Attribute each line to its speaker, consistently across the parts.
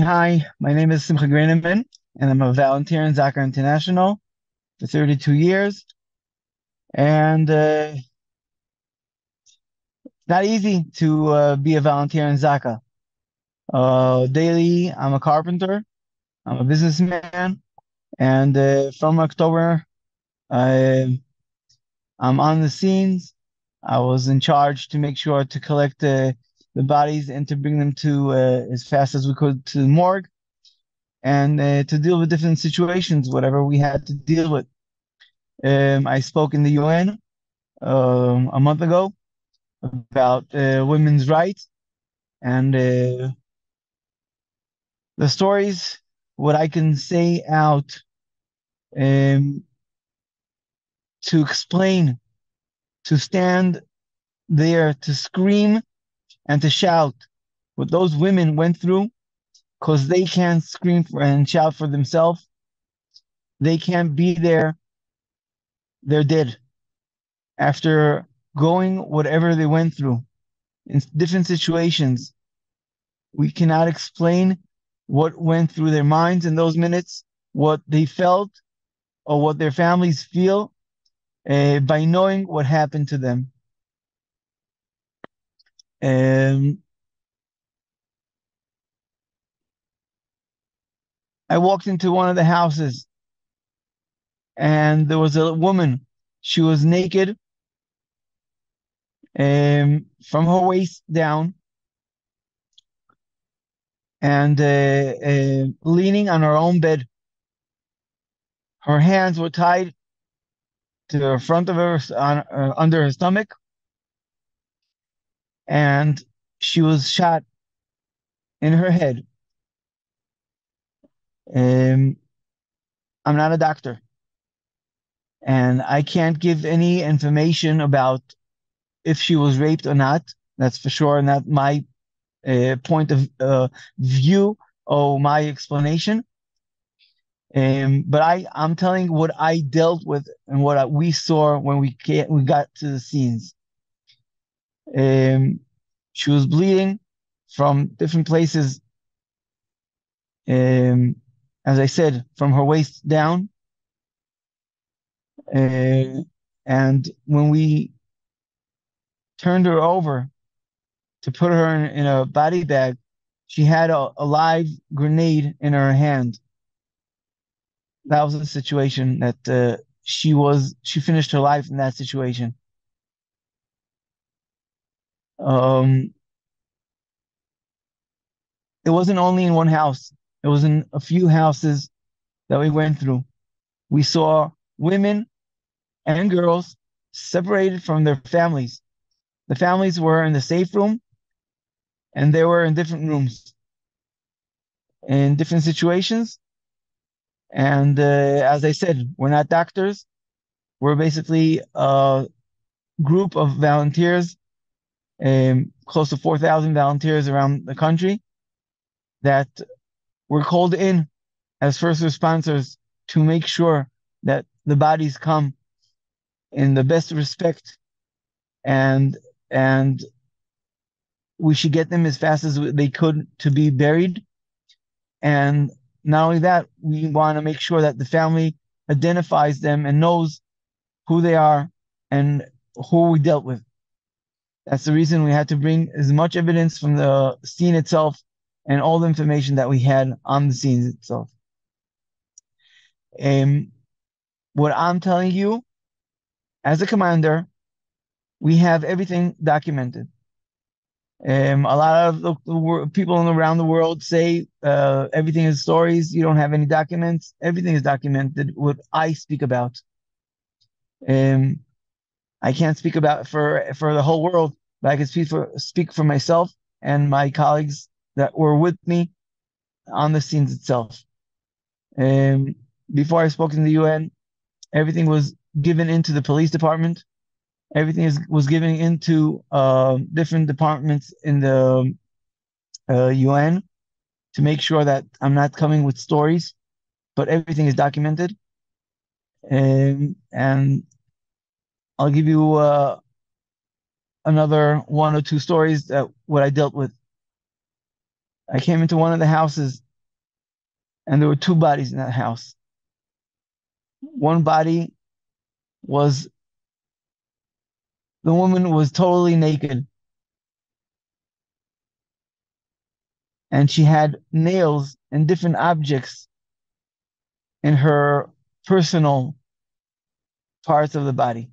Speaker 1: Hi, my name is Simcha Greiniman, and I'm a volunteer in ZAKA International for 32 years. And it's not easy to be a volunteer in ZAKA. Daily, I'm a carpenter, I'm a businessman, and from October, I, I'm on the scenes. I was in charge to make sure to collect the bodies and to bring them to as fast as we could to the morgue and to deal with different situations, whatever we had to deal with. I spoke in the UN a month ago about women's rights and the stories, what I can say out um, to explain, to stand there, to scream and to shout what those women went through because they can't scream for and shout for themselves. They can't be there. They're dead after going whatever they went through in different situations. We cannot explain what went through their minds in those minutes, what they felt, or what their families feel by knowing what happened to them. Um, I walked into one of the houses and there was a woman. She was naked from her waist down and leaning on her own bed. Her hands were tied to the front of her under her stomach, and she was shot in her head. Um, I'm not a doctor, and I can't give any information about if she was raped or not. That's for sure not my point of view or my explanation. But I'm telling what I dealt with and what we saw when we got to the scenes. Um, she was bleeding from different places. Um, as I said, from her waist down. And when we turned her over to put her in a body bag, she had a live grenade in her hand. That was the situation that she finished her life in that situation. Um, it wasn't only in one house. It was in a few houses that we went through. We saw women and girls separated from their families. The families were in the safe room and they were in different rooms in different situations. And as I said, we're not doctors. We're basically a group of volunteers, close to 4,000 volunteers around the country that were called in as first responders to make sure that the bodies come in the best respect and and we should get them as fast as they could to be buried. And not only that, we want to make sure that the family identifies them and knows who they are and who we dealt with. That's the reason we had to bring as much evidence from the scene itself and all the information that we had on the scene itself. Um, what I'm telling you, as a commander, we have everything documented. A lot of the people around the world say everything is stories. You don't have any documents. Everything is documented. What I speak about. Um, I can't speak about for the whole world, but I can speak for myself and my colleagues that were with me on the scenes itself. Um, before I spoke in the UN, everything was given into the police department. Everything was given into different departments in the UN to make sure that I'm not coming with stories, but everything is documented. And I'll give you another one or two stories that what I dealt with. I came into one of the houses and there were two bodies in that house. One body was the woman was totally naked, and she had nails and different objects in her personal parts of the body.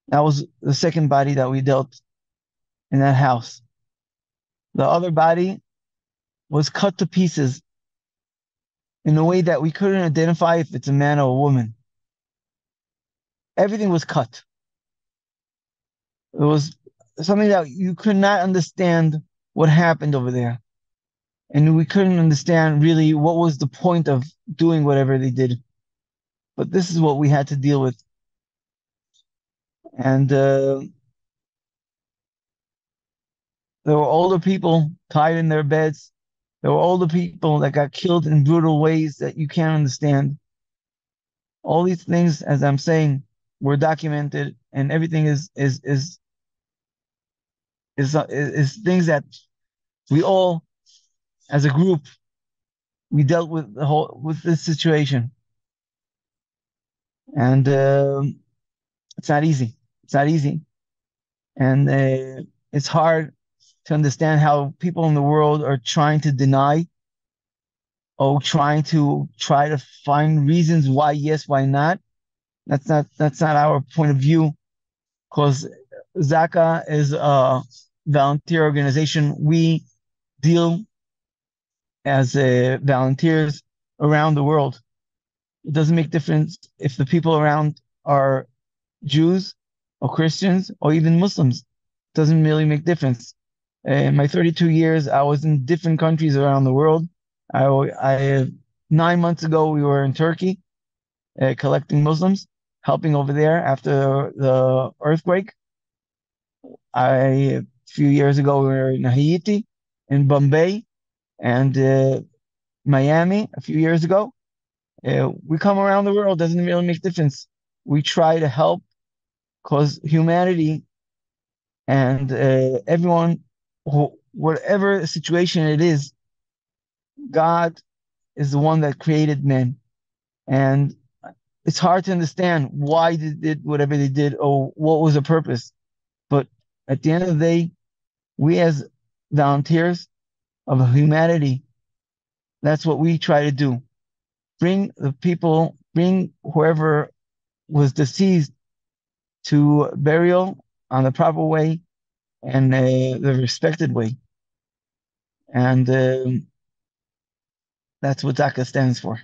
Speaker 1: That was the second body that we dealt in that house. The other body was cut to pieces in a way that we couldn't identify if it's a man or a woman. Everything was cut. It was something that you could not understand what happened over there. And we couldn't understand really what was the point of doing whatever they did. But this is what we had to deal with. And there were older people tied in their beds. There were older people that got killed in brutal ways that you can't understand. All these things, as I'm saying, were documented, and everything is things that we all, as a group, we dealt with with this situation, and it's not easy. It's not easy, and it's hard to understand how people in the world are trying to deny or try to find reasons why yes, why not. That's not our point of view, because ZAKA is a volunteer organization. We deal as volunteers around the world. It doesn't make difference if the people around are Jews or Christians or even Muslims. It doesn't really make difference. In my 32 years, I was in different countries around the world. I 9 months ago, we were in Turkey collecting Muslims, helping over there after the earthquake. A few years ago, we were in Haiti, in Bombay, and Miami a few years ago. We come around the world, doesn't really make difference. We try to help because humanity and everyone, whatever situation it is, God is the one that created men. And it's hard to understand why they did whatever they did or what was the purpose. But at the end of the day, we as volunteers of humanity, that's what we try to do. Bring the people, bring whoever was deceased to burial on the proper way and the respected way. And that's what ZAKA stands for.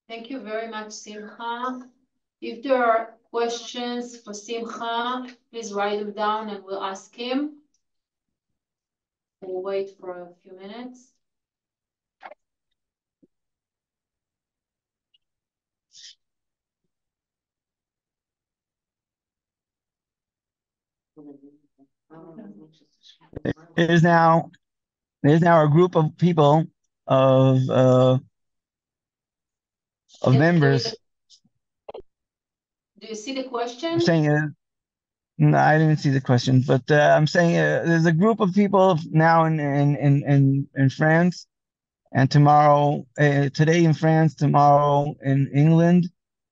Speaker 2: Thank you very much, Simcha. If there are questions for Simcha, please write them down and we'll ask him. We'll wait for a few minutes.
Speaker 1: There's now a group of people of members.
Speaker 2: Do you see the question? I'm
Speaker 1: saying no, I didn't see the question, but I'm saying there's a group of people now in France, and tomorrow, today in France, tomorrow in England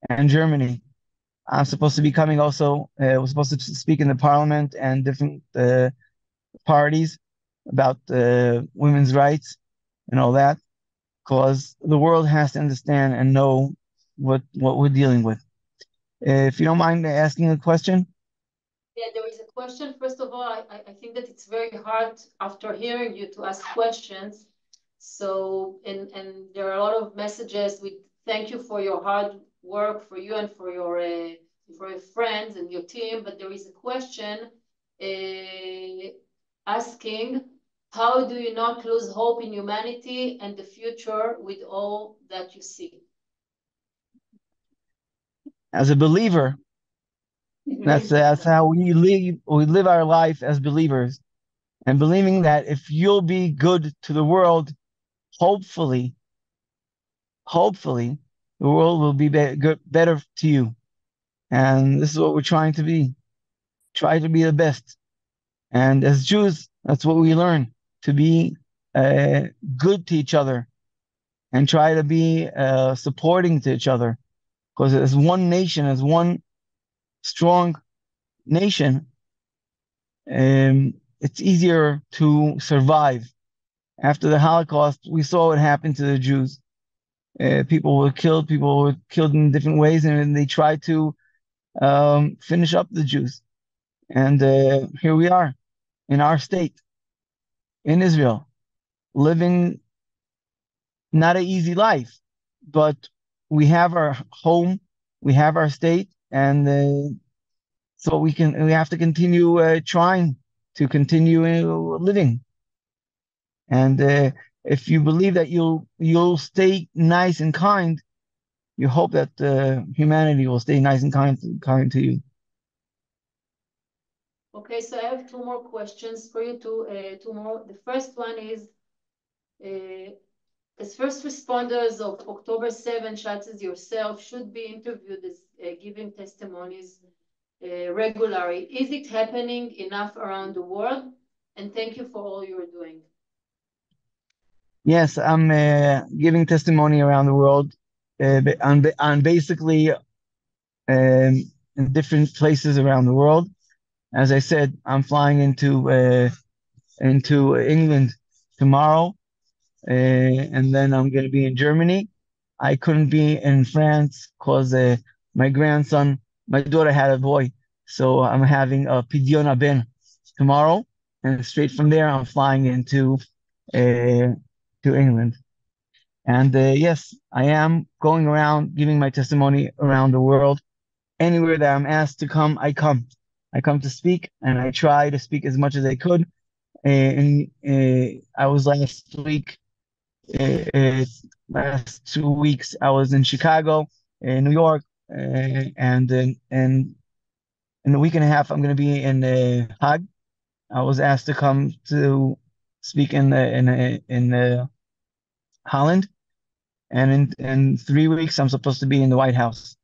Speaker 1: and Germany. I'm supposed to be coming also. We're supposed to speak in the parliament and different parties about women's rights and all that, because the world has to understand and know what we're dealing with. If you don't mind asking a question.
Speaker 2: Yeah, there is a question. First of all, I think that it's very hard after hearing you to ask questions. So, and there are a lot of messages. We thank you for your hard work, for you and for your friends and your team. But there is a question asking, how do you not lose hope in humanity and the future with all that you see?
Speaker 1: As a believer, that's how we live our life as believers, and believing that if you'll be good to the world, hopefully the world will be better to you. And this is what we're trying to be. Try to be the best. And as Jews, that's what we learn to be uh, good to each other and try to be supporting to each other. Because as one nation, as one strong nation, it's easier to survive. After the Holocaust, we saw what happened to the Jews. People were killed in different ways, and they tried to finish up the Jews. And here we are in our state, in Israel, living not an easy life, but we have our home, we have our state, and so we have to continue trying to continue living. And if you believe that you'll stay nice and kind, you hope that humanity will stay nice and kind to you.
Speaker 2: Okay, so I have two more questions for you. Two more. The first one is, uh, as first responders of October 7, such as yourself, should be interviewed as giving testimonies regularly. Is it happening enough around the world? And thank you for all you're doing.
Speaker 1: Yes, I'm giving testimony around the world on basically in different places around the world. As I said, I'm flying into England tomorrow, and then I'm going to be in Germany. I couldn't be in France because my grandson, my daughter had a boy, so I'm having a Pidyon Ben tomorrow, and straight from there I'm flying into to England. And yes, I am going around giving my testimony around the world. Anywhere that I'm asked to come, I come. I come to speak, and I try to speak as much as I could. And I was uh, uh, last 2 weeks, I was in Chicago, in New York, and in a week and a half, I'm going to be in Hague. I was asked to come to speak in Holland, and in 3 weeks, I'm supposed to be in the White House,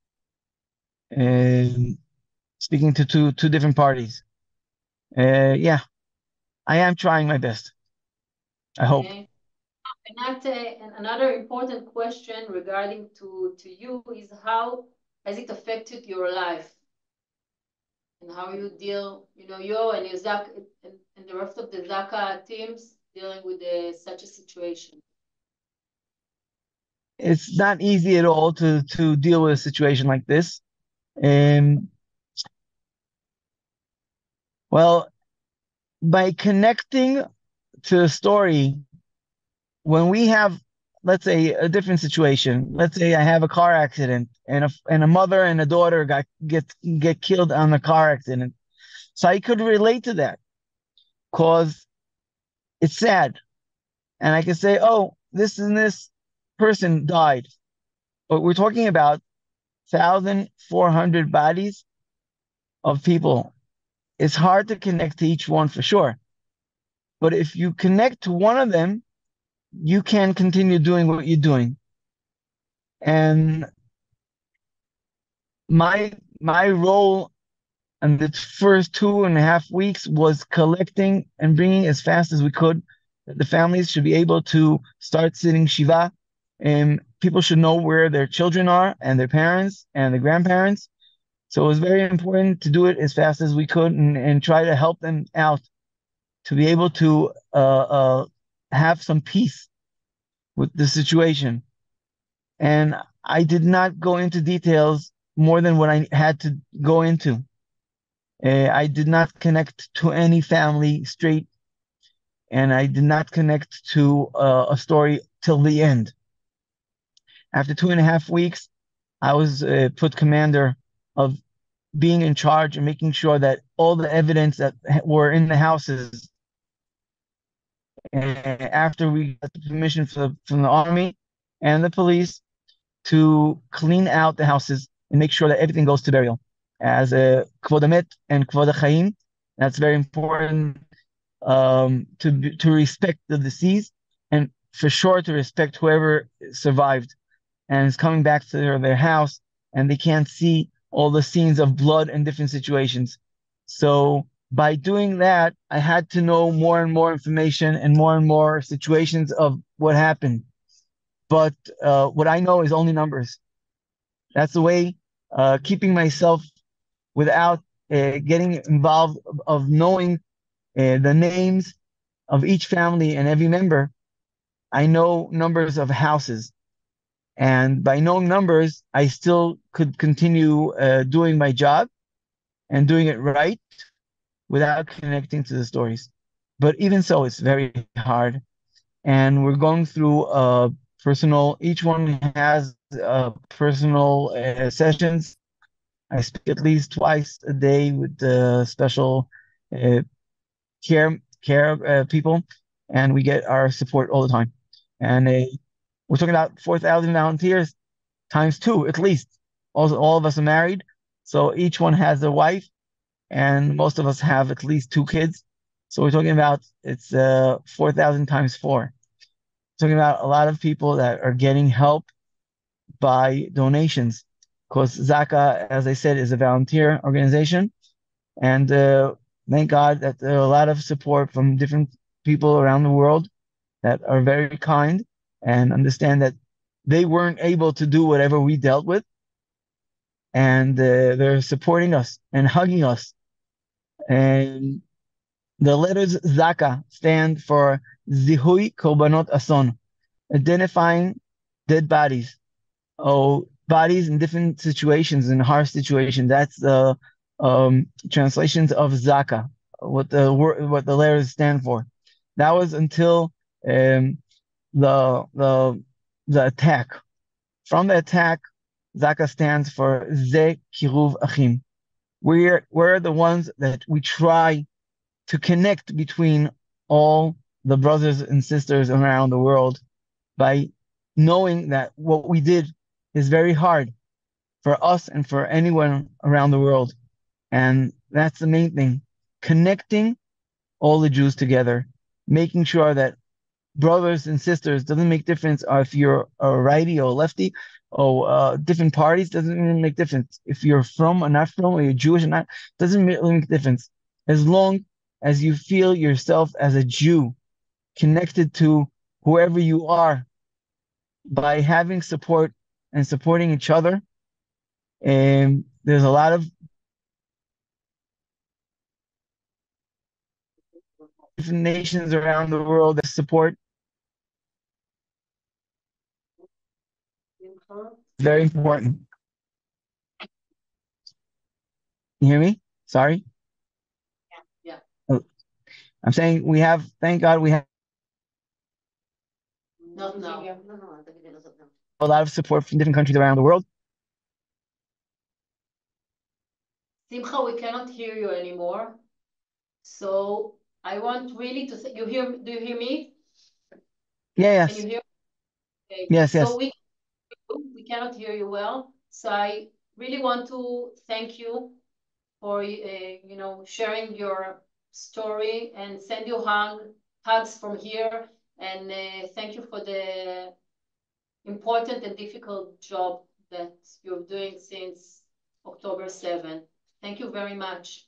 Speaker 1: um, speaking to two different parties. Yeah, I am trying my best. I hope.
Speaker 2: Okay. And another important question regarding to you is how has it affected your life and how you deal, you and your ZAKA and the rest of the ZAKA teams dealing with such a situation.
Speaker 1: It's not easy at all to deal with a situation like this. Um, well, by connecting to a story, when we have, let's say, a different situation. Let's say I have a car accident and a mother and a daughter get killed on a car accident. So I could relate to that because it's sad. And I can say, oh, this and this person died. But we're talking about 1,400 bodies of people. It's hard to connect to each one for sure. But if you connect to one of them, you can continue doing what you're doing. And my role in the first 2.5 weeks was collecting and bringing as fast as we could. The families should be able to start sitting Shiva, and people should know where their children are and their parents and the grandparents. So it was very important to do it as fast as we could and try to help them out to be able to have some peace with the situation. And I did not go into details more than what I had to go into. I did not connect to any family straight, and I did not connect to a story till the end. After 2.5 weeks, I was put commander of being in charge and making sure that all the evidence that were in the houses, after we got the permission from the army and the police to clean out the houses and make sure that everything goes to burial as a kvod hamet and kvod hachaim. That's very important to respect the deceased and for sure to respect whoever survived. and is coming back to their house, and they can't see all the scenes of blood in different situations. So by doing that, I had to know more and more information and more situations of what happened. But what I know is only numbers. That's the way, keeping myself without getting involved of knowing the names of each family and every member. I know numbers of houses. And by knowing numbers, I still could continue doing my job and doing it right without connecting to the stories. But even so, it's very hard. And we're going through personal, each one has personal sessions. I speak at least twice a day with the special uh, care people, and we get our support all the time. And we're talking about 4,000 volunteers times two at least. Also, all of us are married, so each one has a wife, and most of us have at least two kids. So we're talking about it's 4,000 times four. Talking about a lot of people that are getting help by donations. Because ZAKA, as I said, is a volunteer organization, and thank God that there are a lot of support from different people around the world that are very kind and understand that they weren't able to do whatever we dealt with, and they're supporting us and hugging us. And the letters ZAKA stand for Zihui Korbanot Ason, identifying dead bodies. Oh, bodies in different situations, in harsh situations. That's the translations of ZAKA, what the letters stand for. That was until um, the the the attack. From the attack, ZAKA stands for Ze Kiruv Achim. We're the ones that we try to connect between all the brothers and sisters around the world by knowing that what we did is very hard for us and for anyone around the world. And that's the main thing. Connecting all the Jews together, making sure that brothers and sisters doesn't make difference if you're a righty or a lefty or different parties doesn't really make difference. If you're from or not from, or you're Jewish or not, doesn't really make difference. As long as you feel yourself as a Jew connected to whoever you are by having support and supporting each other. And there's a lot of different nations around the world that support. Very important. You hear me? Sorry.
Speaker 2: Yeah.
Speaker 1: Oh, I'm saying we have, thank God, we have
Speaker 2: Not now.
Speaker 1: a lot of support from different countries around the world.
Speaker 2: Simcha, we cannot hear you anymore. So I want really to you hear. Do you hear me?
Speaker 1: Yeah,
Speaker 2: Can you
Speaker 1: yes,
Speaker 2: hear? Okay.
Speaker 1: yes,
Speaker 2: So
Speaker 1: yes.
Speaker 2: we cannot hear you well. So I really want to thank you for sharing your story and send you hugs from here. And thank you for the important and difficult job that you're doing since October 7th. Thank you very much.